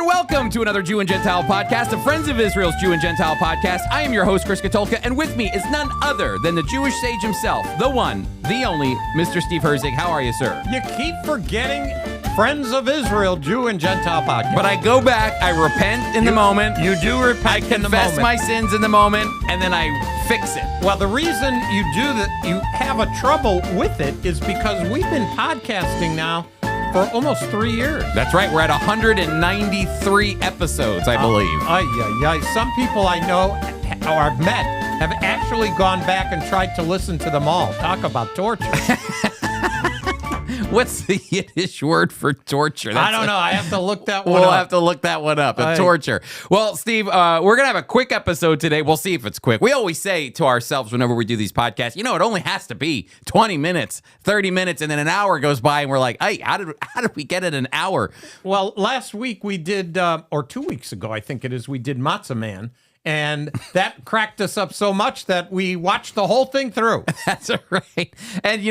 and welcome to another Jew and Gentile podcast, of Friends of Israel's Jew and Gentile podcast. I am your host, Chris Katolka, and with me is none other than the Jewish sage himself, the one, the only, Mr. Steve Herzig. How are you, sir? You keep forgetting Friends of Israel, Jew and Gentile podcast. But I go back, I repent in the moment. You do repent in the moment. I confess my sins in the moment, and then I fix it. Well, the reason you do that, you have a trouble with it, is because we've been podcasting now for almost 3 years. That's right. We're at 193 episodes, I believe. Some people I know or I've met have actually gone back and tried to listen to them all. Talk about torture. What's the Yiddish word for torture? I don't know. I have to look that one up. We'll have to look that one up. Torture. Well, Steve, we're going to have a quick episode today. We'll see if it's quick. We always say to ourselves whenever we do these podcasts, it only has to be 20 minutes, 30 minutes, and then an hour goes by, and we're like, hey, how did we get it an hour? Well, last week we did, or 2 weeks ago, I think it is, we did Matzah Man. And that cracked us up so much that we watched the whole thing through. That's right. And,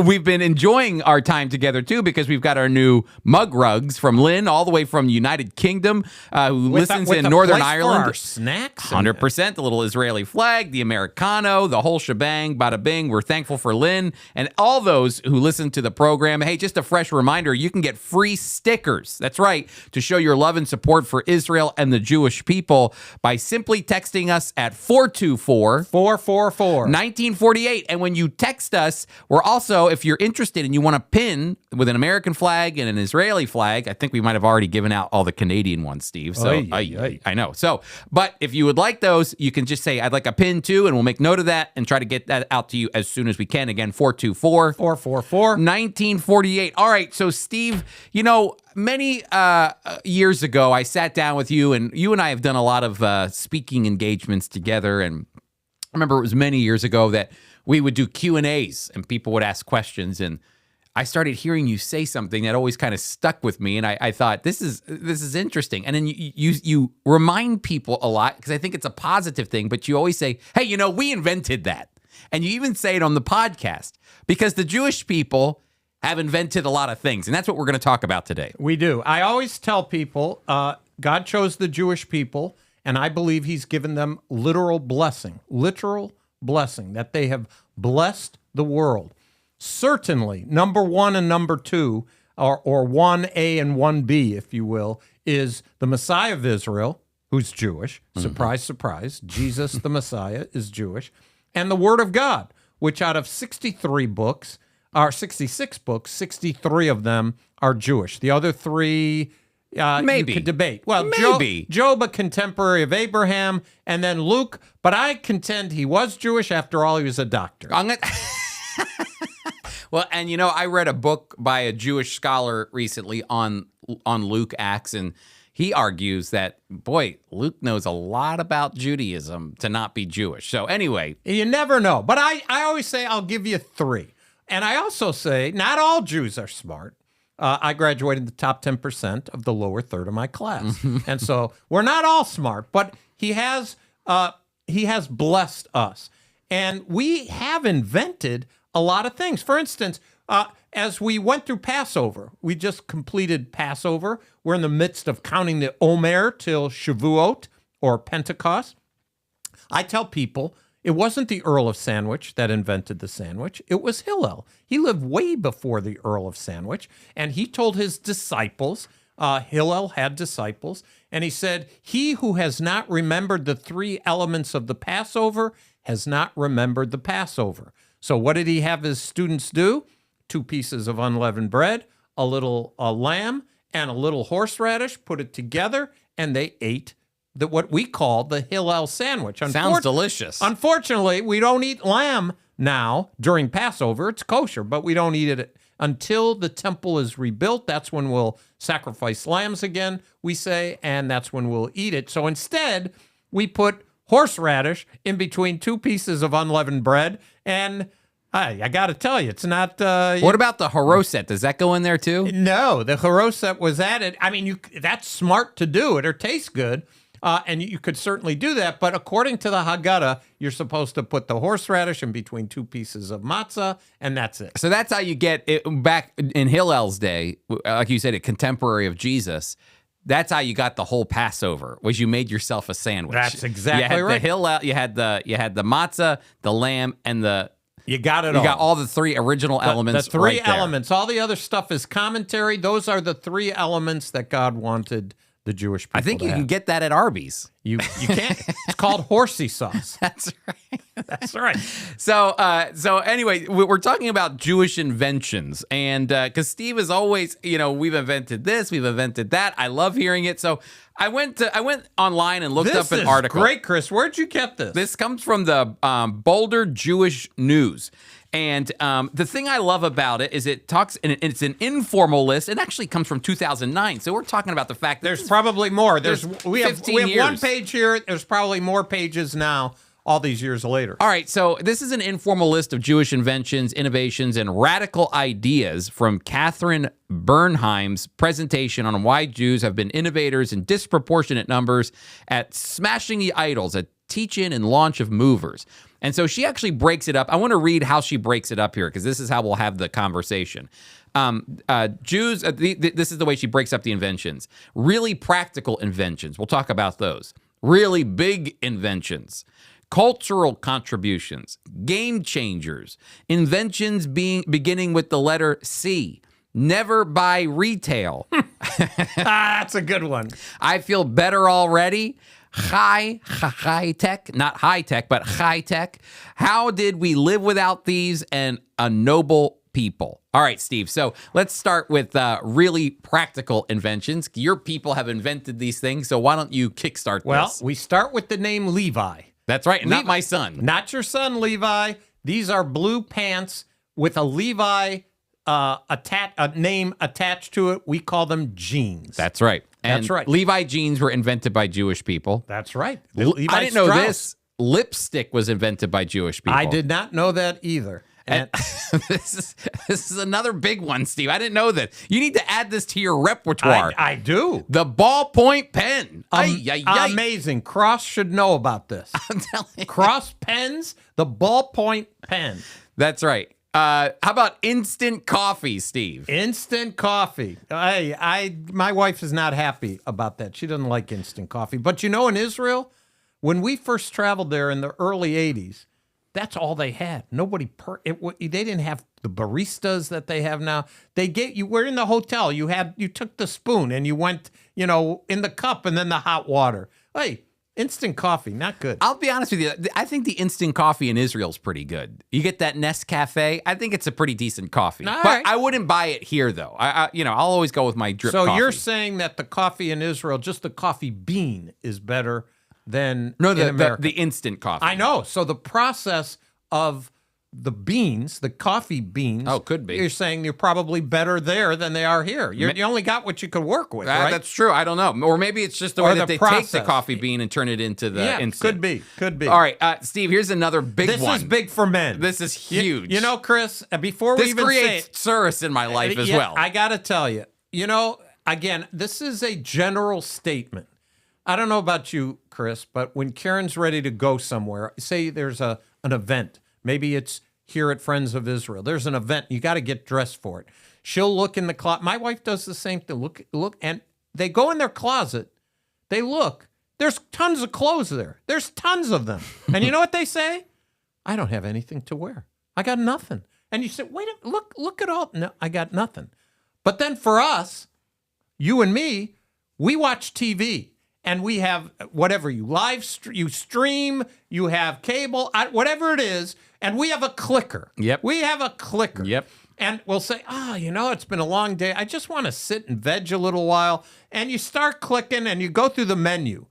we've been enjoying our time together, too, because we've got our new mug rugs from Lynn, all the way from the United Kingdom, who listens in Northern Ireland. For our snacks. 100%. The little Israeli flag, the Americano, the whole shebang, bada bing. We're thankful for Lynn and all those who listen to the program. Hey, just a fresh reminder, you can get free stickers. That's right. To show your love and support for Israel and the Jewish people by simply texting us at 424-444-1948. And when you text us, we're also, if you're interested and you want a pin with an American flag and an Israeli flag, I think we might have already given out all the Canadian ones, Steve. So I know. So, but if you would like those, you can just say, I'd like a pin too, and we'll make note of that and try to get that out to you as soon as we can. Again, 424-444-1948. All right. So, Steve, many years ago, I sat down with you, and you and I have done a lot of speaking engagements together. And I remember it was many years ago that we would do Q&As, and people would ask questions. And I started hearing you say something that always kind of stuck with me, and I thought this is interesting. And then you remind people a lot, because I think it's a positive thing. But you always say, "Hey, we invented that," and you even say it on the podcast, because the Jewish people have invented a lot of things, and that's what we're going to talk about today. We do. I always tell people God chose the Jewish people, and I believe he's given them literal blessing, that they have blessed the world. Certainly, number one and number two, or 1A and 1B, if you will, is the Messiah of Israel, who's Jewish. Surprise, surprise. Jesus, the Messiah, is Jewish. And the Word of God, which out of 63 books, are 66 books, 63 of them are Jewish. The other three, maybe. You could debate. Well, maybe. Job, a contemporary of Abraham, and then Luke, but I contend he was Jewish. After all, he was a doctor. Well, and I read a book by a Jewish scholar recently on Luke, Acts, and he argues that, boy, Luke knows a lot about Judaism to not be Jewish. So anyway. You never know. But I always say I'll give you three. And I also say not all Jews are smart. I graduated the top 10% of the lower third of my class. And so we're not all smart, but he has blessed us. And we have invented a lot of things. For instance, as we went through Passover, we just completed Passover. We're in the midst of counting the Omer till Shavuot, or Pentecost. I tell people, it wasn't the Earl of Sandwich that invented the sandwich. It was Hillel. He lived way before the Earl of Sandwich, and he told his disciples, Hillel had disciples, and he said, "He who has not remembered the three elements of the Passover has not remembered the Passover." So what did he have his students do? 2 pieces of unleavened bread, a little lamb, and a little horseradish, put it together, and they ate what we call the Hillel sandwich. Sounds delicious. Unfortunately, we don't eat lamb now during Passover. It's kosher, but we don't eat it until the temple is rebuilt. That's when we'll sacrifice lambs again, we say, and that's when we'll eat it. So instead, we put horseradish in between 2 pieces of unleavened bread, and I got to tell you, it's not... what about the haroset? Does that go in there too? No, the haroset was added. I mean, that's smart to do it or tastes good. And you could certainly do that, but according to the Haggadah, you're supposed to put the horseradish in between 2 pieces of matzah, and that's it. So that's how you get it back in Hillel's day, like you said, a contemporary of Jesus. That's how you got the whole Passover. Was you made yourself a sandwich? That's exactly you had right. The hillel, you had the matzah, the lamb, and You got it you all. got all the three original elements. The three right there. elements. All the other stuff is commentary. Those are the three elements that God wanted the Jewish people I think to you have. can get that at Arby's. You can't. It's called horsey sauce. That's right. That's right. So anyway, we're talking about Jewish inventions, and because Steve is always, we've invented this, we've invented that. I love hearing it. So I went online and looked up an article. Great, Chris. Where'd you get this? This comes from the Boulder Jewish News. And the thing I love about it is it talks, and it's an informal list. It actually comes from 2009. So we're talking about the fact that There's probably more. We have 15 one years. page here. There's probably more pages now, all these years later. All right, so this is an informal list of Jewish inventions, innovations, and radical ideas from Catherine Bernheim's presentation on why Jews have been innovators in disproportionate numbers at smashing the idols, at teach-in and launch of movers. And so she actually breaks it up. I want to read how she breaks it up here, because this is how we'll have the conversation. Jews, this is the way she breaks up the inventions. Really practical inventions. We'll talk about those. Really big inventions. Cultural contributions. Game changers. Inventions beginning with the letter C. Never buy retail. That's a good one. I feel better already. High tech, not high tech, but high tech. How did we live without these? And a noble people. All right, Steve. So let's start with really practical inventions. Your people have invented these things, so why don't you kickstart Well, this? we start with the name Levi. That's right. Not my son. Not your son, Levi. These are blue pants with a Levi a name attached to it. We call them jeans. That's right. And That's right. Levi jeans were invented by Jewish people. That's right. I Levi didn't know Strauss. this. Lipstick was invented by Jewish people. I did not know that either. And this is another big one, Steve. I didn't know that. You need to add this to your repertoire. I do. The ballpoint pen. Amazing. Cross should know about this. I'm telling you. Cross pens, the ballpoint pen. That's right. How about instant coffee, Steve? Instant coffee. My wife is not happy about that. She doesn't like instant coffee. But in Israel, when we first traveled there in the early 80s, that's all they had. They didn't have the baristas that they have now. You were in the hotel. You took the spoon and you went, in the cup and then the hot water. Hey, instant coffee, not good. I'll be honest with you. I think the instant coffee in Israel is pretty good. You get that Nescafe. I think it's a pretty decent coffee. All but right. I wouldn't buy it here, though. I'll always go with my drip So coffee. you're saying that the coffee in Israel, just the coffee bean, is better than No, in the America? instant coffee. I know. So the process of the beans, the coffee beans. Oh, could be. You're saying they're probably better there than they are here. You only got what you could work with, right? That's true. I don't know. Or maybe it's just the Or way the that they take process. the coffee bean and turn it into the yeah, instant. could be. All right, Steve, here's another big This one. is big for men. This is huge. Chris, before we This even creates say it, service in my life as yeah, well. I got to tell you, again, this is a general statement. I don't know about you, Chris, but when Karen's ready to go somewhere, say there's an event, maybe it's here at Friends of Israel. There's an event. You got to get dressed for it. She'll look in the closet. My wife does the same thing. Look, and they go in their closet. They look. There's tons of clothes there. There's tons of them. And you know what they say? I don't have anything to wear. I got nothing. And you say, wait a minute, look at all. No, I got nothing. But then for us, you and me, we watch TV. And we have whatever you stream, you have cable, whatever it is, and we have a clicker. Yep. We have a clicker. Yep. And we'll say, it's been a long day. I just want to sit and veg a little while. And you start clicking and you go through the menu.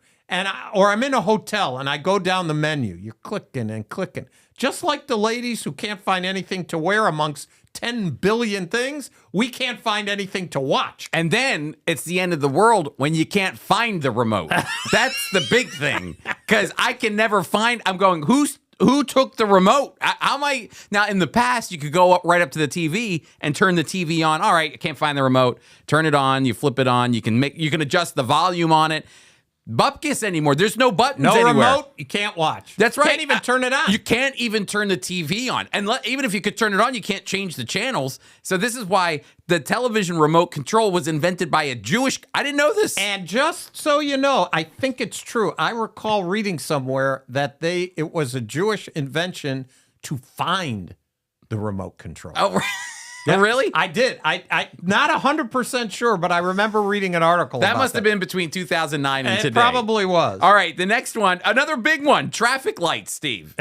Or I'm in a hotel and I go down the menu. You're clicking and clicking. Just like the ladies who can't find anything to wear amongst 10 billion things, we can't find anything to watch. And then it's the end of the world when you can't find the remote. That's the big thing. Because I can never find, I'm going, who took the remote? How am I? Now, in the past, you could go right up to the TV and turn the TV on. All right, I can't find the remote. Turn it on. You flip it on. You can adjust the volume on it. bupkis anymore. There's no buttons No anywhere. remote, you can't watch. That's right. Can't even turn it on. You can't even turn the TV on. And even if you could turn it on, you can't change the channels. So this is why the television remote control was invented by a Jewish... I didn't know this. And just so you know, I think it's true. I recall reading somewhere that it was a Jewish invention to find the remote control. Oh, really? I did. I not 100% sure, but I remember reading an article That about must have been between 2009 and It today. probably was. All right, the next one, another big one, traffic lights, Steve.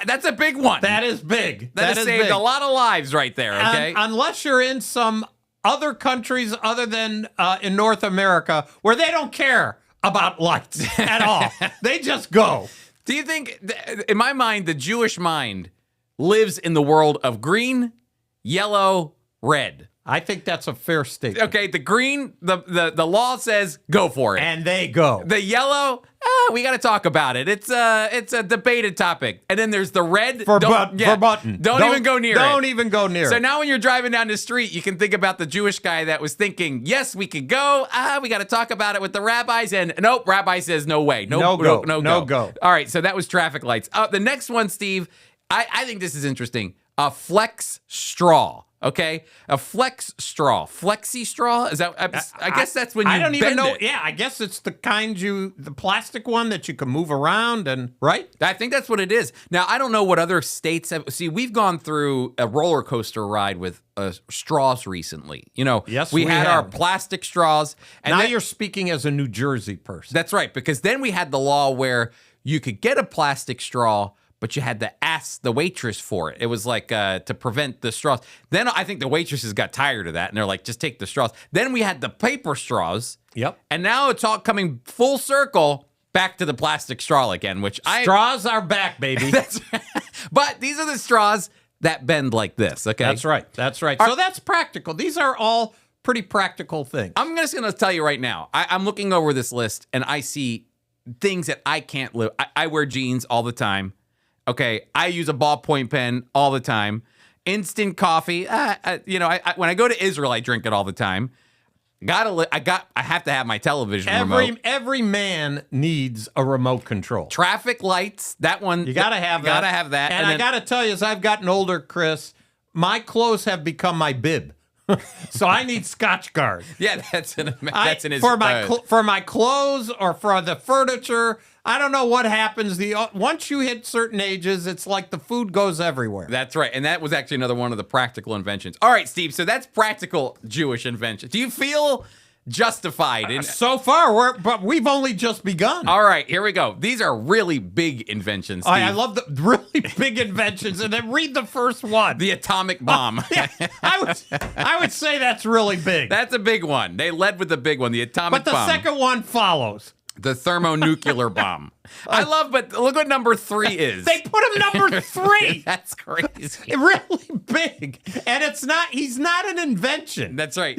That's a big one. That is big. That has saved big. a lot of lives right there, okay? Unless you're in some other countries other than in North America where they don't care about lights at all. They just go. Do you think, in my mind, the Jewish mind lives in the world of green, yellow, red? I think that's a fair statement. Okay, the green, the law says go for it. And they go. The yellow, we got to talk about it. It's a debated topic. And then there's the red. For button. Don't even go near it. Don't even go near it. So now when you're driving down the street, you can think about the Jewish guy that was thinking, yes, we could go. We got to talk about it with the rabbis. And nope, rabbi says no way. No go. All right, so that was traffic lights. The next one, Steve, I think this is interesting. A flex straw. Okay, a flex straw, flexi straw. Is that? I guess that's when you. I don't even bend know. it. Yeah, I guess it's the kind the plastic one that you can move around and right. I think that's what it is. Now I don't know what other states have. See, we've gone through a roller coaster ride with straws recently. You know, Yes, we we had have. our plastic straws, and Now then- you're speaking as a New Jersey person. that's right, because then we had the law where you could get a plastic straw, but you had to ask the waitress for it. It was like to prevent the straws. Then I think the waitresses got tired of that, and they're like, just take the straws. Then we had the paper straws. Yep. And now it's all coming full circle back to the plastic straw again, which Straws are back, baby. That's but these are the straws that bend like this, okay? That's right. That's right. So that's practical. These are all pretty practical things. I'm just going to tell you right now, I'm looking over this list, and I see things that I can't live. I wear jeans all the time. Okay, I use a ballpoint pen all the time. Instant coffee, when I go to Israel, I drink it all the time. I have to have my television remote. Every man needs a remote control. Traffic lights, that one. You gotta have that. Gotta have that. And I gotta tell you, as I've gotten older, Chris, my clothes have become my bib. So I need Scotch Guard. Yeah, that's an for my clothes or for the furniture. I don't know what happens. Once you hit certain ages, it's like the food goes everywhere. That's right. And that was actually another one of the practical inventions. All right, Steve. So that's practical Jewish invention. Do you feel justified? So far, but we've only just begun. All right, here we go. These are really big inventions, Steve. I love the really big inventions. And then read the first one. The atomic bomb. Yeah, I would say that's really big. That's a big one. They led with the big one, the atomic But bomb. the second one follows. The thermonuclear bomb. I love, but look what number 3 is. They put him number 3. That's crazy. Really big. And he's not an invention. That's right.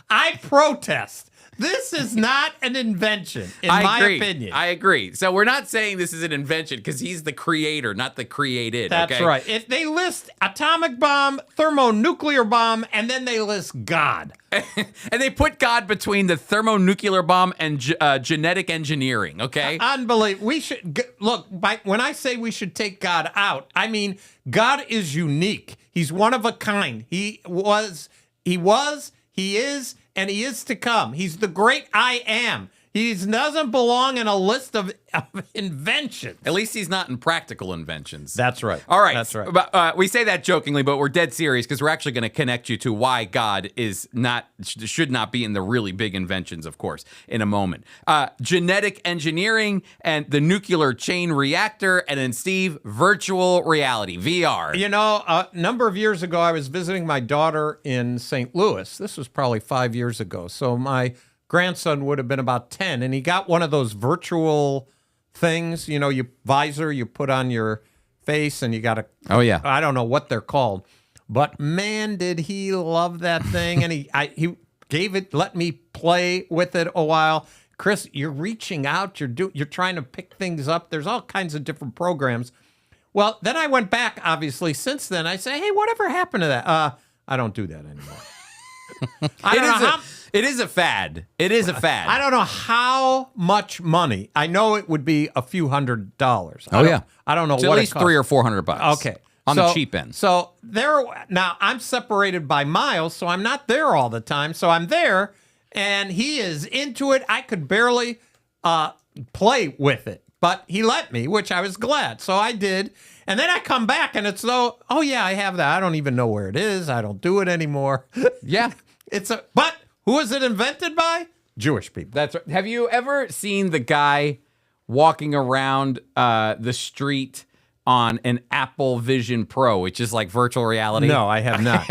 I protest. This is not an invention, in my opinion. I agree. So we're not saying this is an invention because he's the creator, not the created. That's okay? right. If they list atomic bomb, thermonuclear bomb, and then they list God. And they put God between the thermonuclear bomb and genetic engineering, okay? Unbelievable. We should, look, when I say we should take God out, I mean God is unique. He's one of a kind. He is, and he is to come. He's the great I am. He doesn't belong in a list of inventions. At least he's not in practical inventions. That's right. All right. That's right. But, we say that jokingly, but we're dead serious because we're actually going to connect you to why God should not be in the really big inventions, of course, in a moment. Genetic engineering and the nuclear chain reactor, and then Steve, virtual reality, VR. You know, a number of years ago, I was visiting my daughter in St. Louis. This was probably 5 years ago. So my grandson would have been about 10, and he got one of those virtual things, visor you put on your face, and you got to, I don't know what they're called, but man, did he love that thing. And he let me play with it a while. Chris, you're reaching out, you're trying to pick things up. There's all kinds of different programs. Well, then I went back, obviously, since then. I say, hey, whatever happened to that? I don't do that anymore. I don't know how. It is a fad. It is a fad. I don't know how much money. I know it would be a few $100s. I don't know It's what at least it costs. $300 or $400. Okay. On the cheap end. So now I'm separated by miles, so I'm not there all the time. So I'm there, and he is into it. I could barely play with it, but he let me, which I was glad. So I did. And then I come back, and it's though, oh yeah, I have that. I don't even know where it is. I don't do it anymore. Yeah. But who is it invented by? Jewish people. That's right. Have you ever seen the guy walking around the street on an Apple Vision Pro, which is like virtual reality? No, I have not.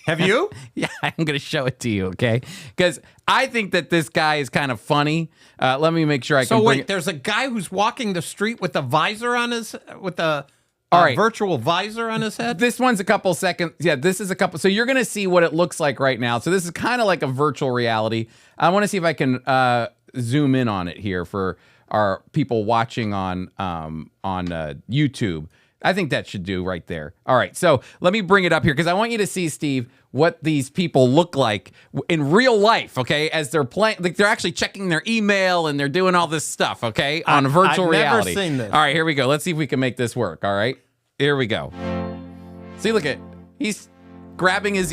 Have you? Yeah, I'm going to show it to you, okay? Because I think that this guy is kind of funny. Let me make sure I can So bring wait, there's a guy who's walking the street with a visor on his, with a All right. virtual visor on his head? This one's a couple seconds. Yeah, this is a couple. So you're going to see what it looks like right now. So this is kind of like a virtual reality. I want to see if I can zoom in on it here for our people watching on YouTube. I think that should do right there. All right, so let me bring it up here because I want you to see, Steve, what these people look like in real life, okay, as they're playing. Like they're actually checking their email and they're doing all this stuff, okay, on virtual reality. I've never seen this. All right, here we go. Let's see if we can make this work, all right? Here we go. See, look at, he's grabbing his,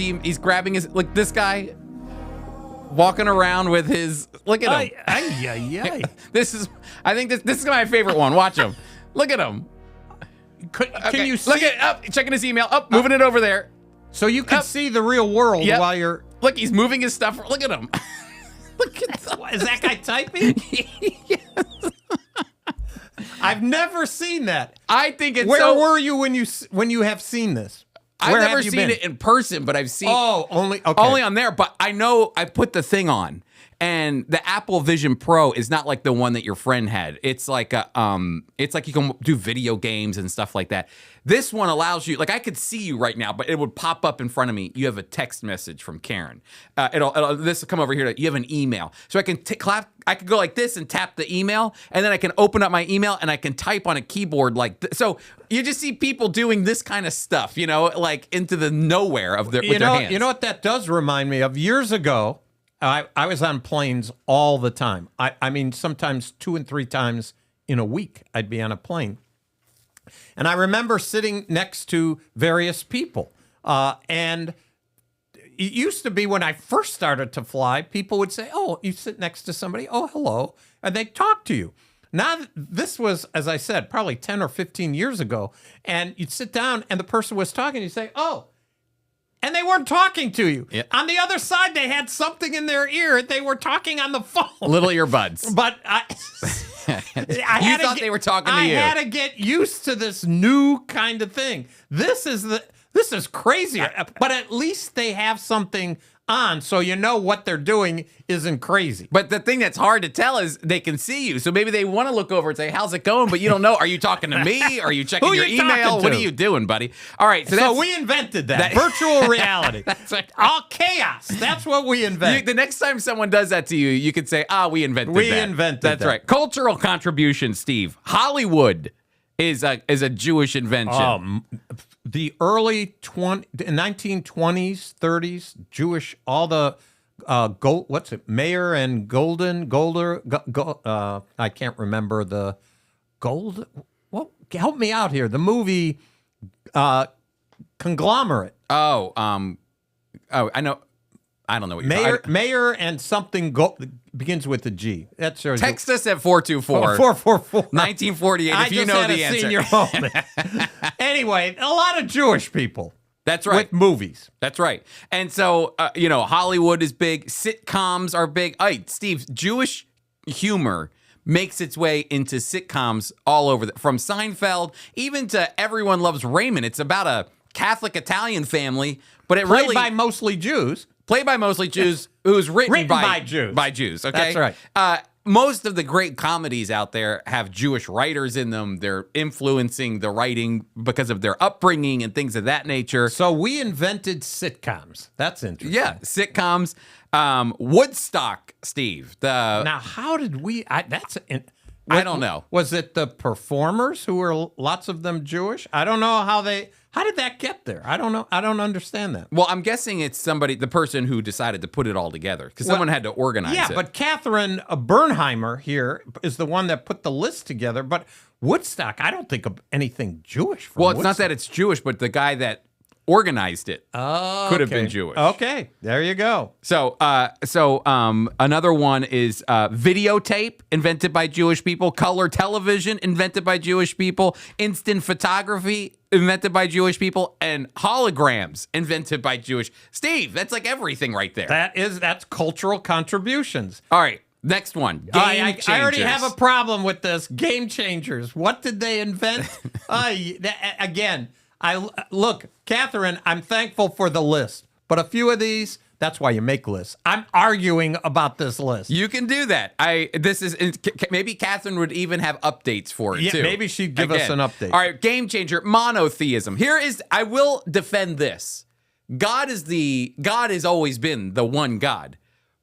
look, this guy walking around with his, look at him. Ay. I think this is my favorite one. Watch him. Look at him. Can you see? Look at up, checking his email. Up, moving it over there. So you can see the real world while you're. Look, he's moving his stuff. Look at him. Look at Is that guy typing? Yes. I've never seen that. I think it's. Where were you when you have seen this? I've Where never have you seen been? it in person, but I've seen. Oh, only on there. But I know I put the thing on, and the Apple Vision Pro is not like the one that your friend had. It's like it's like you can do video games and stuff like that. This one allows you, like I could see you right now, but it would pop up in front of me. You have a text message from Karen. This will come over here. You have an email, so I can I could go like this and tap the email, and then I can open up my email and I can type on a keyboard like this. So you just see people doing this kind of stuff, you know, like into the nowhere of their with their hands. You know what that does remind me of? Years ago, I was on planes all the time. I mean, sometimes 2 and 3 times in a week, I'd be on a plane. And I remember sitting next to various people. And it used to be when I first started to fly, people would say, oh, you sit next to somebody. Oh, hello. And they'd talk to you. Now, this was, as I said, probably 10 or 15 years ago. And you'd sit down and the person was talking. You'd say, oh. And they weren't talking to you. Yep. On the other side, they had something in their ear. They were talking on the phone. Little earbuds. But You thought they were talking to you. I had to get used to this new kind of thing. This is crazy. But at least they have something on, so you know what they're doing isn't crazy. But the thing that's hard to tell is they can see you. So maybe they want to look over and say, how's it going? But you don't know. Are you talking to me? Are you checking Who your you email? talking What to? are you doing, buddy? All right. So we invented that. Virtual reality. That's right. All chaos. That's what we invented. The next time someone does that to you, you could say, we invented that. We invented That's that. right. Cultural contribution, Steve. Hollywood is a Jewish invention. The early 1920s, 30s, Jewish, all the Mayer and Golder, I can't remember the Gold. Well, help me out here. The movie Conglomerate. I know. I don't know what you're talking. Mayer and something begins with a G. That's yours. Text us at 424 444 1948 if you know the answer. Senior moment. Anyway, a lot of Jewish people. That's right. With movies. That's right. And so, Hollywood is big. Sitcoms are big. Steve, Jewish humor makes its way into sitcoms all over, from Seinfeld even to Everyone Loves Raymond. It's about a Catholic Italian family, but it Played by mostly Jews. Played by mostly Jews, who's written by Jews. By Jews, okay? That's right. Most of the great comedies out there have Jewish writers in them. They're influencing the writing because of their upbringing and things of that nature. So we invented sitcoms. That's interesting. Yeah, sitcoms. Woodstock, Steve. Now, how did we... I don't know. Was it the performers who were lots of them Jewish? I don't know how did that get there? I don't know. I don't understand that. Well, I'm guessing it's the person who decided to put it all together, because someone had to organize it. Yeah, but Catherine Bernheimer here is the one that put the list together. But Woodstock, I don't think of anything Jewish from Well, it's Woodstock. not that it's Jewish, but the guy that organized it could have been Jewish. Okay, there you go. So another one is videotape, invented by Jewish people. Color television, invented by Jewish people. Instant photography, invented by Jewish people. And holograms, invented by Jewish. Steve, that's like everything right there. That's cultural contributions. All right, next one. I already have a problem with this. Game changers. What did they invent? Again, look, Catherine, I'm thankful for the list, but a few of these, that's why you make lists. I'm arguing about this list. You can do that. Maybe Catherine would even have updates for it too. Maybe she'd give us an update. All right, game changer, monotheism. I will defend this. God has always been the one God,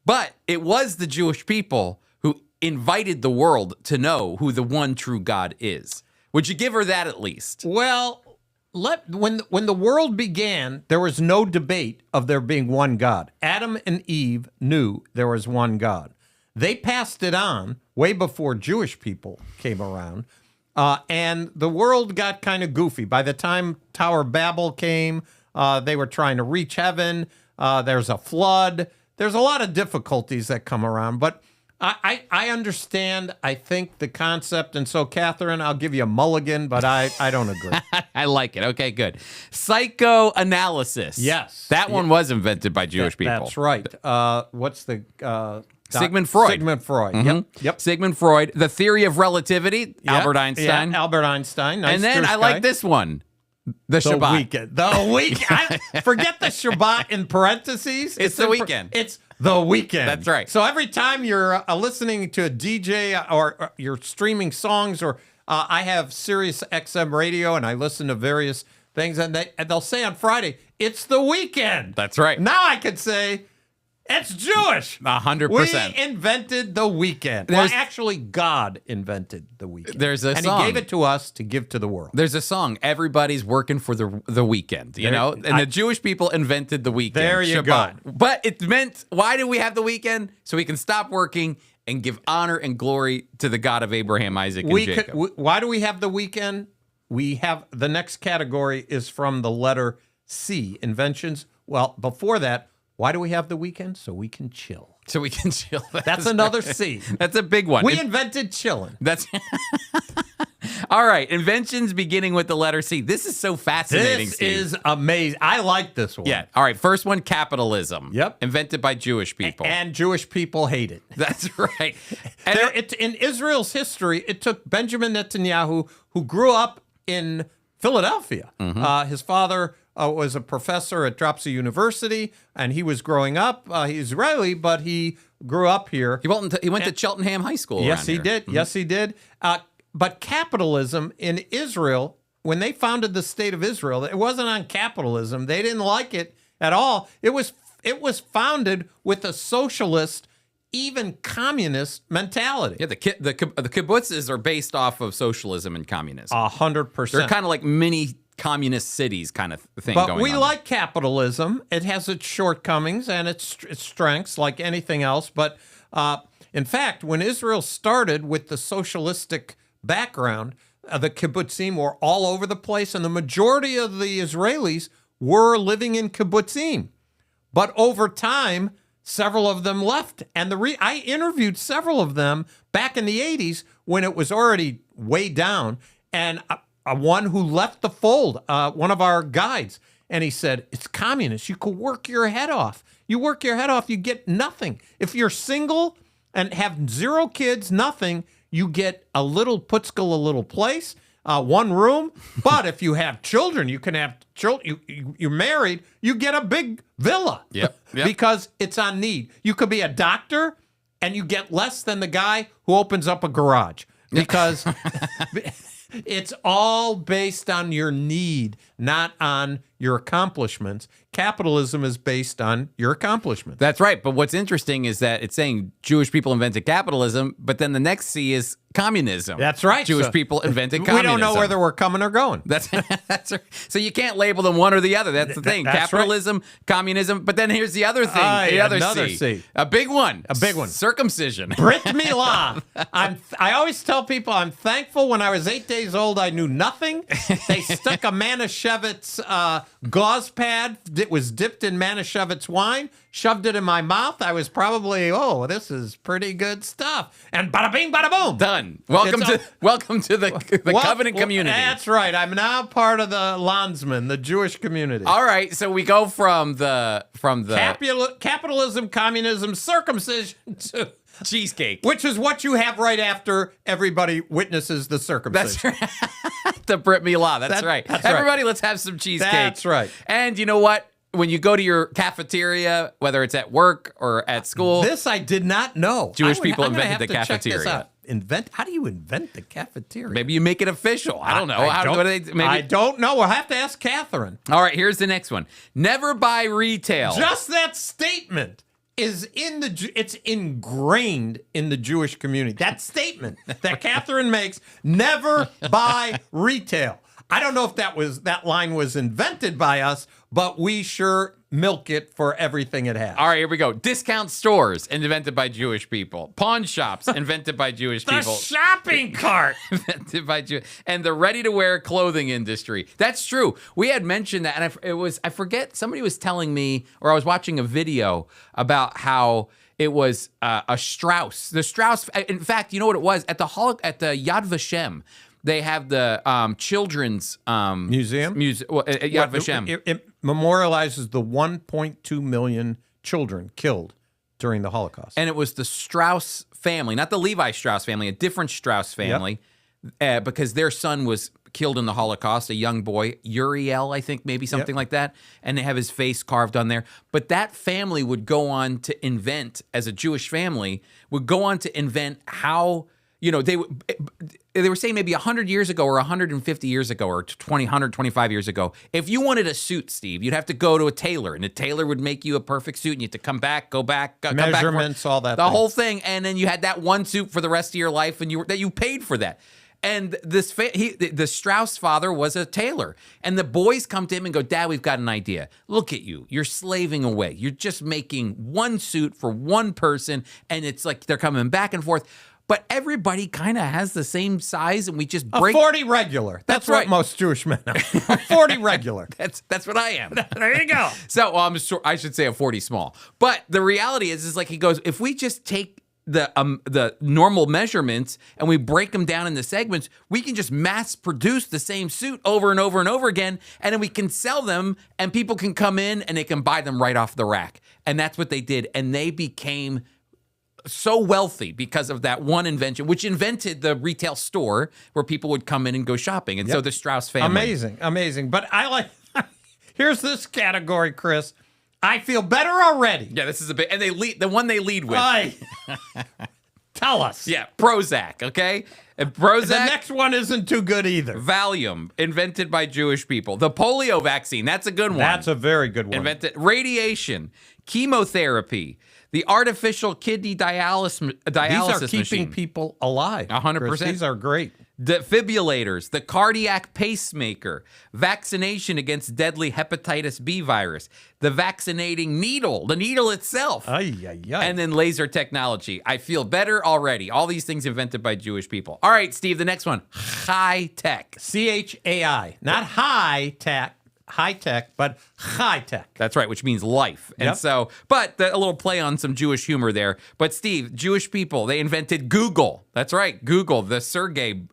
but it was the Jewish people who invited the world to know who the one true God is. Would you give her that at least? Well, when the world began, there was no debate of there being one God. Adam and Eve knew there was one God. They passed it on way before Jewish people came around, and the world got kind of goofy. By the time Tower of Babel came, they were trying to reach heaven. There's a flood. There's a lot of difficulties that come around, but I understand, I think, the concept. And so, Catherine, I'll give you a mulligan, but I don't agree. I like it. Okay, good. Psychoanalysis. Yes. That one was invented by Jewish people. That's right. What's the... Sigmund Freud. Sigmund Freud. Mm-hmm. Yep. Sigmund Freud. The theory of relativity. Albert Einstein. Yeah, Albert Einstein. Nice and then Jewish I guy. like this one. The Shabbat. Weekend. The weekend. Forget the Shabbat in parentheses. It's the weekend. It's the weekend. That's right. So every time you're listening to a DJ or you're streaming songs, or I have Sirius XM radio and I listen to various things, and they'll say on Friday, it's the weekend. That's right. Now I could say, it's Jewish. 100%. We invented the weekend. Well, actually, God invented the weekend. There's a and song. He gave it to us to give to the world. There's a song. Everybody's working for the weekend, you know? And the Jewish people invented the weekend. There you Shabbat. go. But it meant, why do we have the weekend? So we can stop working and give honor and glory to the God of Abraham, Isaac, and Jacob. Why do we have the weekend? We have, the next category is from the letter C, inventions. Well, before that, why do we have the weekend? So we can chill. So we can chill. That's another C. That's a big one. We invented chilling. That's all right. Inventions beginning with the letter C. This is so fascinating. This Steve. is amazing. I like this one. Yeah. All right. First one, capitalism. Yep. Invented by Jewish people. And Jewish people hate it. That's right. And In Israel's history, it took Benjamin Netanyahu, who grew up in Philadelphia. Mm-hmm. His father was a professor at Dropsy University, and he was growing up. He's Israeli, but he grew up here. He went to Cheltenham High School. Yes, he here. did. Mm-hmm. Yes, he did. But capitalism in Israel, when they founded the state of Israel, it wasn't on capitalism. They didn't like it at all. It was founded with a socialist, even communist mentality. Yeah, the kibbutzes are based off of socialism and communism. 100%. They're kind of like mini communist cities kind of thing But going on. we like capitalism. It has its shortcomings and its strengths like anything else. But in fact, when Israel started with the socialistic background, the kibbutzim were all over the place, and the majority of the Israelis were living in kibbutzim. But over time, several of them left. And I interviewed several of them back in the 80s when it was already way down. And one who left the fold, one of our guides, and he said, it's communist. You could work your head off. You work your head off, you get nothing. If you're single and have 0 kids, nothing, you get a little putzkel, a little place, one room. But if you have children, you can have children. You're married, you get a big villa. Yep. Because it's on need. You could be a doctor and you get less than the guy who opens up a garage. Because it's all based on your need, not on your accomplishments. Capitalism is based on your accomplishments. That's right. But what's interesting is that it's saying Jewish people invented capitalism, but then the next C is communism. That's right. Jewish So people invented communism. We don't know whether we're coming or going. That's right. So you can't label them one or the other. That's the thing. That's Capitalism, communism. But then here's the other thing. The other another C. C. A big one. A big one. Circumcision. Brit Milah. I always tell people I'm thankful when I was 8 days old I knew nothing. They stuck a Manischewitz gauze pad that was dipped in Manischewitz wine, shoved it in my mouth. I was probably, this is pretty good stuff. And bada bing, bada boom. Done. Welcome to the covenant community. That's right. I'm now part of the Landsman, the Jewish community. All right, so we go from the Capitalism, communism, circumcision to cheesecake, which is what you have right after everybody witnesses the circumcision. That's right. The Brit Milah. That's right. Everybody, let's have some cheesecake. That's right. And you know what? When you go to your cafeteria, whether it's at work or at school, this I did not know. Jewish people I'm invented the check this cafeteria. out. How do you invent the cafeteria? Maybe you make it official. I don't know. I don't know. We'll have to ask Catherine. All right, here's the next one. Never buy retail. Just that statement is it's ingrained in the Jewish community. That statement that Catherine makes, never buy retail. I don't know if that line was invented by us, but we sure milk it for everything it has. All right, here we go. Discount stores, invented by Jewish people. Pawn shops, invented by Jewish people. The shopping cart, invented by Jewish. And the ready-to-wear clothing industry. That's true. We had mentioned that, and I forget, somebody was telling me, or I was watching a video about how it was a Strauss. The Strauss, in fact, you know what it was? At the Yad Vashem, they have the children's museum. At Yad Vashem. It memorializes the 1.2 million children killed during the Holocaust. And it was the Strauss family, not the Levi Strauss family, a different Strauss family, because their son was killed in the Holocaust, a young boy, Uriel, I think, maybe something like that. And they have his face carved on there. But that family would go on to invent, as a Jewish family, would go on to invent how, they were saying maybe 100 years ago or 150 years ago or 125 years ago, if you wanted a suit, Steve, you'd have to go to a tailor, and the tailor would make you a perfect suit, and you had to come back, go back, measurements, all that. The whole thing, and then you had that one suit for the rest of your life, and you paid for that. And the Strauss father was a tailor, and the boys come to him and go, "Dad, we've got an idea. Look at you. You're slaving away. You're just making one suit for one person, and it's like they're coming back and forth." But everybody kind of has the same size, and we just break. A 40 regular. That's right. What most Jewish men are. A 40 regular. That's what I am. There you go. So I should say a 40 small. But the reality is like he goes, if we just take the normal measurements and we break them down into segments, we can just mass produce the same suit over and over and over again, and then we can sell them, and people can come in and they can buy them right off the rack. And that's what they did, and they became so wealthy because of that one invention, which invented the retail store where people would come in and go shopping. And so the Strauss family. Amazing. But I like, here's this category, Chris. I feel better already. Yeah, this is a bit, and the one they lead with. Tell us. Yeah, Prozac, okay? And Prozac. The next one isn't too good either. Valium, invented by Jewish people. The polio vaccine, that's a good one. That's a very good one. Invented. Radiation, chemotherapy, the artificial kidney dialysis These are keeping machine. people alive. 100%. These are great. Defibrillators, the cardiac pacemaker, vaccination against deadly hepatitis B virus, the vaccinating needle, the needle itself, and then laser technology. I feel better already. All these things invented by Jewish people. All right, Steve, the next one, high tech. CHAI, not high tech. High tech, but high tech. That's right, which means life. And so, but a little play on some Jewish humor there. But Steve, Jewish people, they invented Google. That's right, Google. The Sergey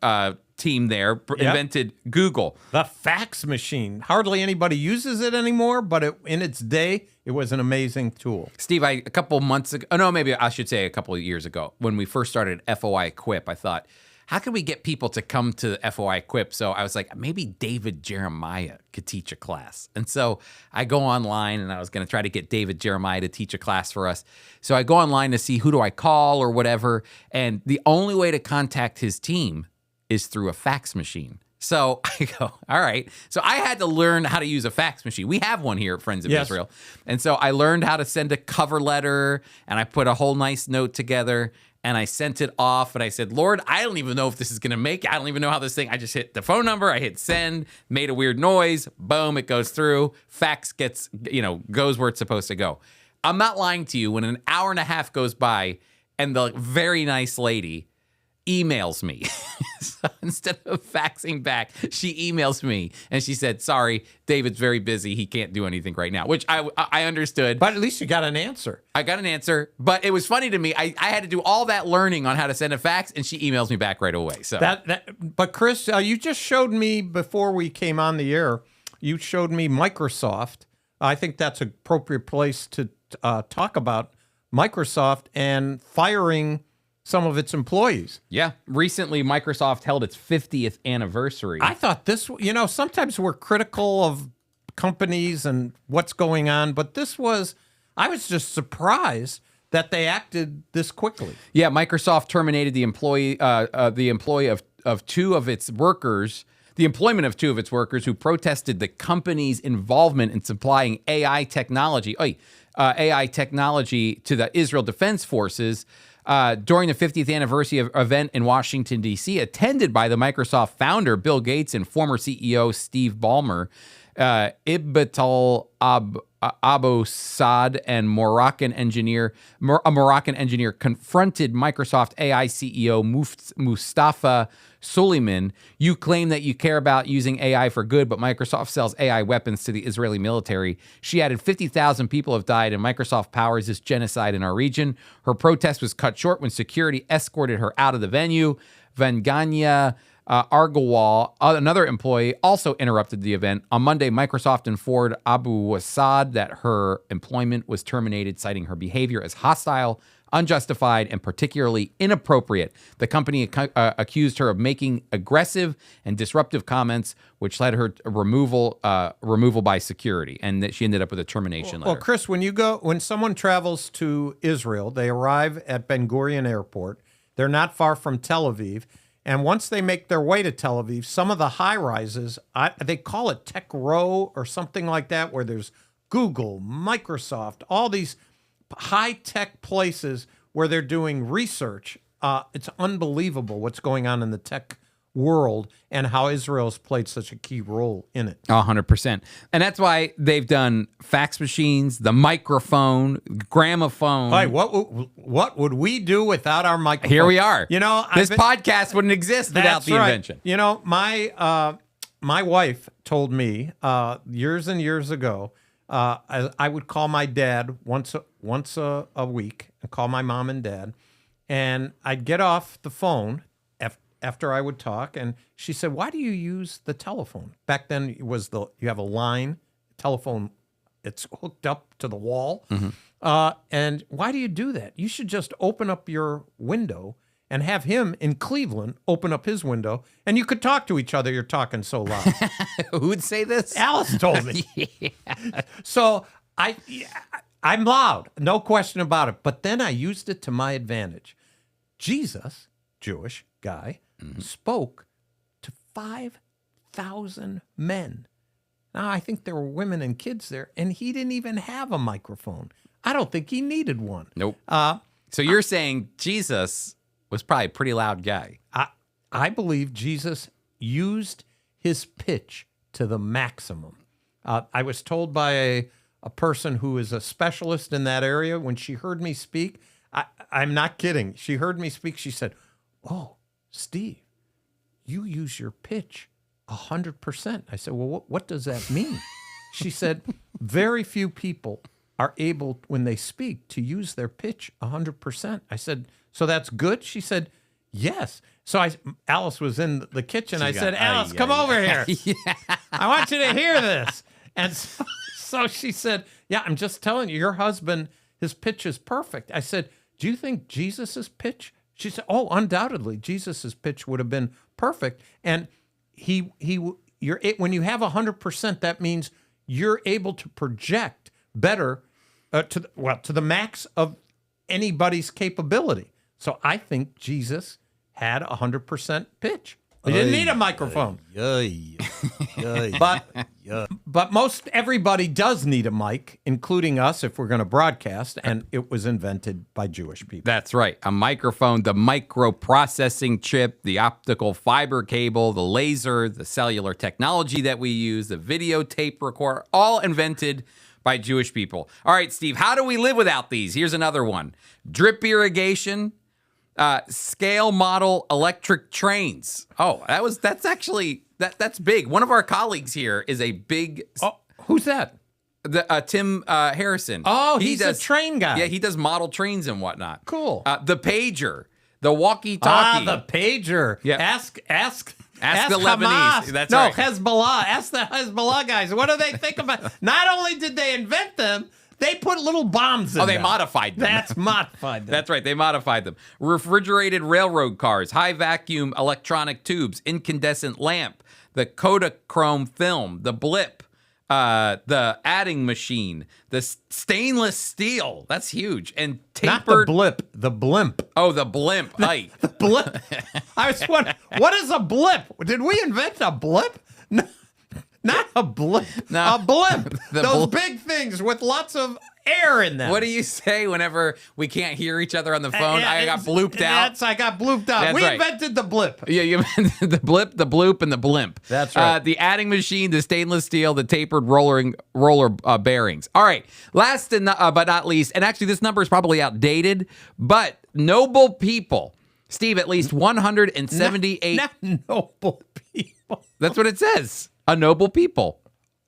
team there invented Google. The fax machine. Hardly anybody uses it anymore, but in its day, it was an amazing tool. Steve, a couple months ago, maybe I should say a couple of years ago, when we first started FOI Equip, I thought, how can we get people to come to FOI Equip? So I was like, maybe David Jeremiah could teach a class. And so I go online, and I was going to try to get David Jeremiah to teach a class for us. So I go online to see who do I call or whatever. And the only way to contact his team is through a fax machine. So I go, all right. So I had to learn how to use a fax machine. We have one here at Friends of Israel. And so I learned how to send a cover letter, and I put a whole nice note together. and I sent it off, and I said, Lord, I don't even know if this is going to make it. I don't even know how this thing, I just hit the phone number, I hit send, made a weird noise, boom, it goes through, fax gets, goes where it's supposed to go. I'm not lying to you. When an hour and a half goes by and the very nice lady emails me. So instead of faxing back, she emails me and she said, sorry, David's very busy. He can't do anything right now, which I understood. But at least you got an answer. I got an answer, but it was funny to me. I had to do all that learning on how to send a fax, and she emails me back right away. So But Chris, you just showed me before we came on the air, you showed me Microsoft. I think that's an appropriate place to talk about Microsoft and firing some of its employees. Yeah. Recently, Microsoft held its 50th anniversary. I thought this, sometimes we're critical of companies and what's going on, but I was just surprised that they acted this quickly. Yeah, Microsoft terminated the employment of two of its workers who protested the company's involvement in supplying AI technology to the Israel Defense Forces during the 50th anniversary event in Washington, D.C., attended by the Microsoft founder, Bill Gates, and former CEO, Steve Ballmer. Ibtal Abu Saad and a Moroccan engineer confronted Microsoft AI CEO Mustafa Suleiman. You claim that you care about using AI for good, but Microsoft sells AI weapons to the Israeli military. She added 50,000 people have died, and Microsoft powers this genocide in our region. Her protest was cut short when security escorted her out of the venue. Vanganya Argawal, another employee, also interrupted the event. On Monday, Microsoft informed Abu Wassad that her employment was terminated, citing her behavior as hostile, unjustified, and particularly inappropriate. The company accused her of making aggressive and disruptive comments, which led her to removal by security, and that she ended up with a termination letter. Well, Chris, when someone travels to Israel, they arrive at Ben Gurion Airport. They're not far from Tel Aviv. And once they make their way to Tel Aviv, some of the high-rises, they call it Tech Row or something like that, where there's Google, Microsoft, all these high-tech places where they're doing research. It's unbelievable what's going on in the tech world and how Israel's played such a key role in it. 100%. And that's why they've done fax machines, the microphone, gramophone. Hey, what would we do without our microphone? Here we are. This podcast wouldn't exist without the invention. My wife told me years and years ago, I would call my dad once a week and call my mom and dad, and I'd get off the phone after I would talk, and she said, "Why do you use the telephone?" Back then, it was you have a line, telephone, it's hooked up to the wall, and why do you do that? You should just open up your window and have him in Cleveland open up his window, and you could talk to each other. You're talking so loud. Who would say this? Alice told me. Yeah. So I'm loud, no question about it. But then I used it to my advantage. Jesus, Jewish guy, spoke to 5,000 men. Now, I think there were women and kids there, and he didn't even have a microphone. I don't think he needed one. Nope. So you're saying Jesus was probably a pretty loud guy. I believe Jesus used his pitch to the maximum. I was told by a person who is a specialist in that area, when she heard me speak, I'm not kidding. She heard me speak. She said, "Oh, Steve, you use your pitch 100%. I said, "Well, what does that mean?" She said, "Very few people are able, when they speak, to use their pitch 100%. I said, "So that's good?" She said, "Yes." So Alice was in the kitchen. I said, "Alice, come over here. I want you to hear this." And so she said, "Yeah, I'm just telling you, your husband, his pitch is perfect." I said, "Do you think Jesus's pitch?" She said, "Oh, undoubtedly, Jesus's pitch would have been perfect." And when you have 100%, that means you're able to project better to the max of anybody's capability. So I think Jesus had 100% pitch. He didn't need a microphone. But most everybody does need a mic, including us if we're going to broadcast, and it was invented by Jewish people. That's right. A microphone, the microprocessing chip, the optical fiber cable, the laser, the cellular technology that we use, the videotape recorder, all invented by Jewish people. All right, Steve, how do we live without these? Here's another one. Drip irrigation, scale model electric trains. Oh, that's big. One of our colleagues here is a big... Oh, who's that? Tim Harrison. Oh, he's a train guy. Yeah, he does model trains and whatnot. Cool. The pager, the walkie-talkie. The pager. Yeah. Ask the Hamas. Lebanese. That's no, right. Hezbollah. Ask the Hezbollah guys. What do they think about? Not only did they invent them, they put little bombs in them. They modified them. That's modified them. That's right. They modified them. Refrigerated railroad cars, high vacuum electronic tubes, incandescent lamp, the Kodachrome film, the blip, the adding machine, the stainless steel. That's huge. And Not tapered. the blip, the blimp. Oh, the blimp. Right. The blip. I was wondering, what is a blip? Did we invent a blip? No, not a blip. No. A blimp. The Those blimp. big things with lots of air in them. What do you say whenever we can't hear each other on the phone? Yeah, I got it's- blooped out. I got blooped out. That's We right. invented the blip. Yeah, you meant the blip, the bloop, and the blimp. That's right. The adding machine, the stainless steel, the tapered roller bearings. All right. Last but not least, and actually this number is probably outdated, but noble people. Steve, at least 178. Not noble people. That's what it says. A noble people.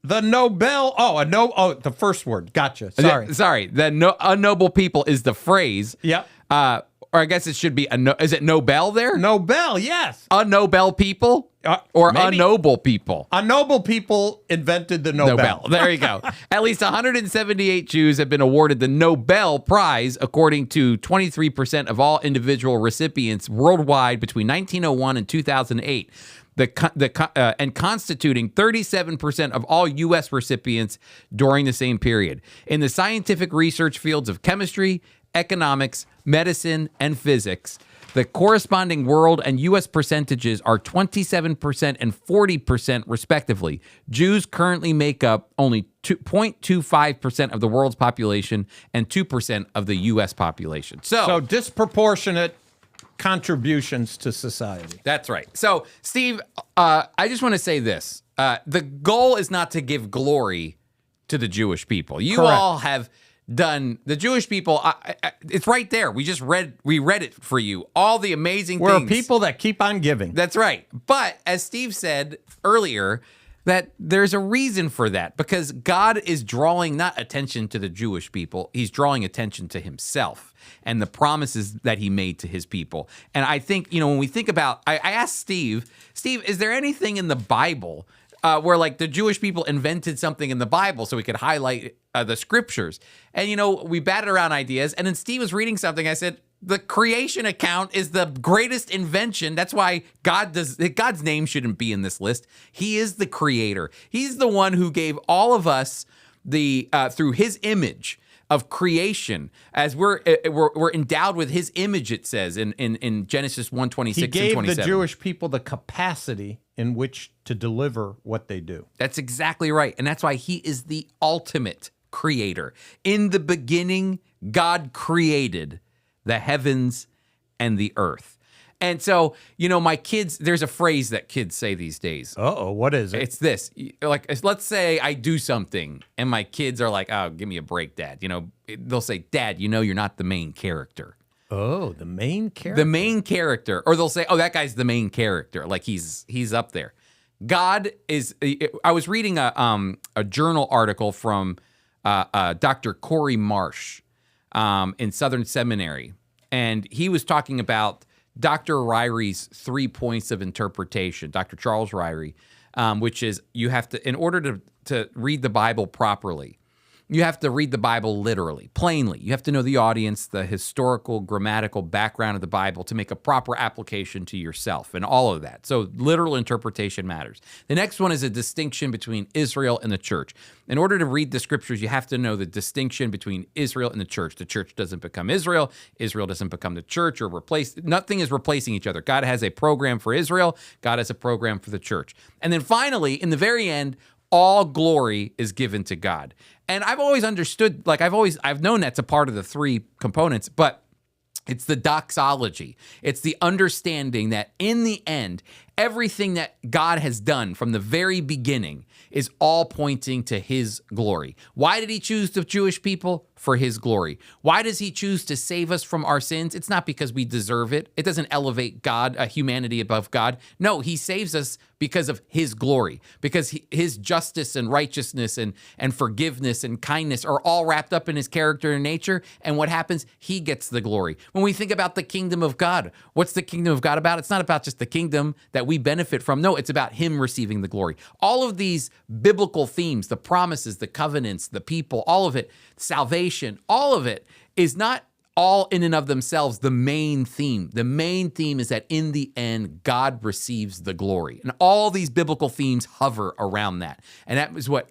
The Nobel. The first word. Gotcha. Sorry. Sorry. A noble people is the phrase. Yep. Or I guess it should be is it Nobel there? Nobel. Yes. A Nobel people or maybe. a noble people. A noble people invented the Nobel. There you go. At least 178 Jews have been awarded the Nobel Prize, according to 23% of all individual recipients worldwide between 1901 and 2008. And constituting 37% of all U.S. recipients during the same period. In the scientific research fields of chemistry, economics, medicine, and physics, the corresponding world and U.S. percentages are 27% and 40% respectively. Jews currently make up only 0.25% of the world's population and 2% of the U.S. population. So disproportionate contributions to society. That's right. So, Steve, I just want to say this. The goal is not to give glory to the Jewish people. You Correct. all have done, the Jewish people, it's right there. We read it for you. All the amazing We're things. a people that keep on giving. That's right. But as Steve said earlier, that there's a reason for that, because God is drawing not attention to the Jewish people, he's drawing attention to himself and the promises that he made to his people. And I think, when we think about, I asked Steve, is there anything in the Bible where like the Jewish people invented something in the Bible so we could highlight the scriptures? And, we batted around ideas. And then Steve was reading something. I said, the creation account is the greatest invention. That's why God's name shouldn't be in this list. He is the creator. He's the one who gave all of us through his image of creation, as we're endowed with his image. It says in Genesis 1:26 He and gave 27. the Jewish people the capacity in which to deliver what they do. That's exactly right. And that's why he is the ultimate creator. In the beginning, God created the heavens and the earth. And so, my kids, there's a phrase that kids say these days. Uh-oh, what is it? It's this. Like, let's say I do something and my kids are like, oh, give me a break, Dad. They'll say, Dad, you're not the main character. Oh, the main character. The main character. Or they'll say, oh, that guy's the main character. Like he's up there. God is, I was reading a journal article from Dr. Corey Marsh in Southern Seminary. And he was talking about Dr. Ryrie's 3 points of interpretation, Dr. Charles Ryrie, which is you have to, in order to read the Bible properly, you have to read the Bible literally, plainly. You have to know the audience, the historical, grammatical background of the Bible to make a proper application to yourself and all of that. So literal interpretation matters. The next one is a distinction between Israel and the church. In order to read the scriptures, you have to know the distinction between Israel and the church. The church doesn't become Israel. Israel doesn't become the church or replace. Nothing is replacing each other. God has a program for Israel. God has a program for the church. And then finally, in the very end, all glory is given to God. And I've always understood, like I've known that's a part of the three components, but it's the doxology. It's the understanding that in the end, everything that God has done from the very beginning is all pointing to his glory. Why did he choose the Jewish people? For his glory. Why does he choose to save us from our sins? It's not because we deserve it. It doesn't elevate God, humanity above God. No, he saves us because of his glory, because his justice and righteousness and forgiveness and kindness are all wrapped up in his character and nature. And what happens? He gets the glory. When we think about the kingdom of God, what's the kingdom of God about? It's not about just the kingdom that we benefit from. No, it's about him receiving the glory. All of these biblical themes, the promises, the covenants, the people, all of it, salvation, all of it is not all in and of themselves the main theme. The main theme is that in the end, God receives the glory. And all these biblical themes hover around that. And that is what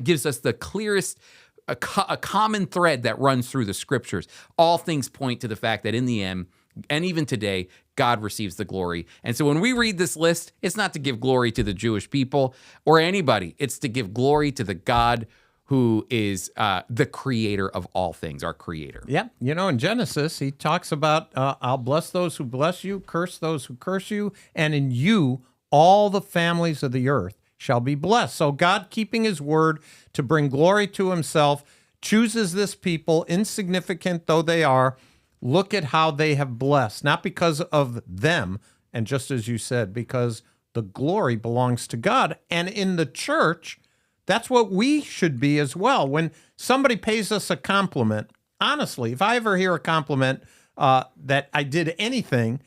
gives us the clearest, a common thread that runs through the scriptures. All things point to the fact that in the end, and even today, God receives the glory. And so when we read this list, it's not to give glory to the Jewish people or anybody. It's to give glory to the God who is the creator of all things, our creator. Yeah. You know, in Genesis, he talks about, I'll bless those who bless you, curse those who curse you, and in you, all the families of the earth shall be blessed. So God, keeping his word to bring glory to himself, chooses this people, insignificant though they are. Look at how they have blessed, not because of them, and just as you said, because the glory belongs to God. And in the church, that's what we should be as well. When somebody pays us a compliment, honestly, if I ever hear a compliment that I did anything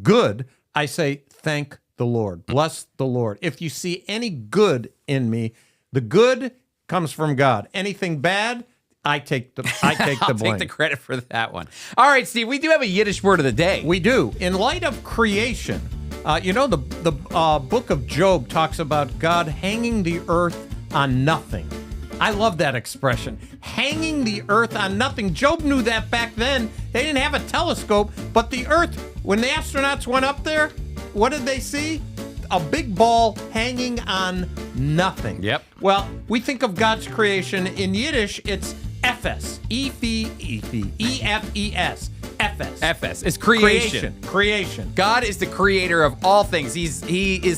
good, I say, thank the Lord. Bless the Lord. If you see any good in me, the good comes from God. Anything bad, I take the blame. I'll take the credit for that one. All right, Steve, we do have a Yiddish word of the day. We do. In light of creation, the book of Job talks about God hanging the earth on nothing. I love that expression. Hanging the earth on nothing. Job knew that back then. They didn't have a telescope, but the earth, when the astronauts went up there, what did they see? A big ball hanging on nothing. Yep. Well, we think of God's creation. In Yiddish, it's Efes. E-F-E-S. Efes. Efes is creation. Creation. God is the creator of all things. He is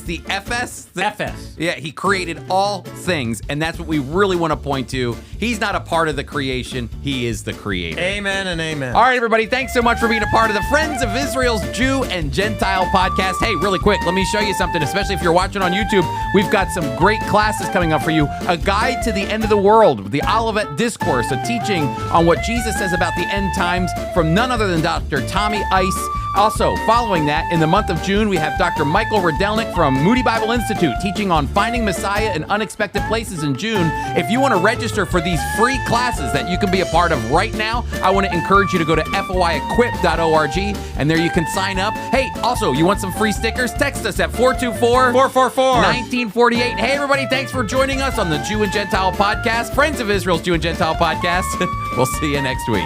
the Efes. Efes. Yeah, he created all things, and that's what we really want to point to. He's not a part of the creation. He is the creator. Amen and amen. All right, everybody, thanks so much for being a part of the Friends of Israel's Jew and Gentile podcast. Hey, really quick, let me show you something, especially if you're watching on YouTube. We've got some great classes coming up for you. A Guide to the End of the World, the Olivet Discourse, a teaching on what Jesus says about the end times from none other than Dr. Tommy Ice. Also, following that, in the month of June, we have Dr. Michael Radelnick from Moody Bible Institute teaching on finding Messiah in unexpected places in June. If you want to register for these free classes that you can be a part of right now, I want to encourage you to go to foiequip.org, and there you can sign up. Hey, also, you want some free stickers? Text us at 424-444-1948. Hey, everybody, thanks for joining us on the Jew and Gentile podcast, Friends of Israel's Jew and Gentile podcast. We'll see you next week.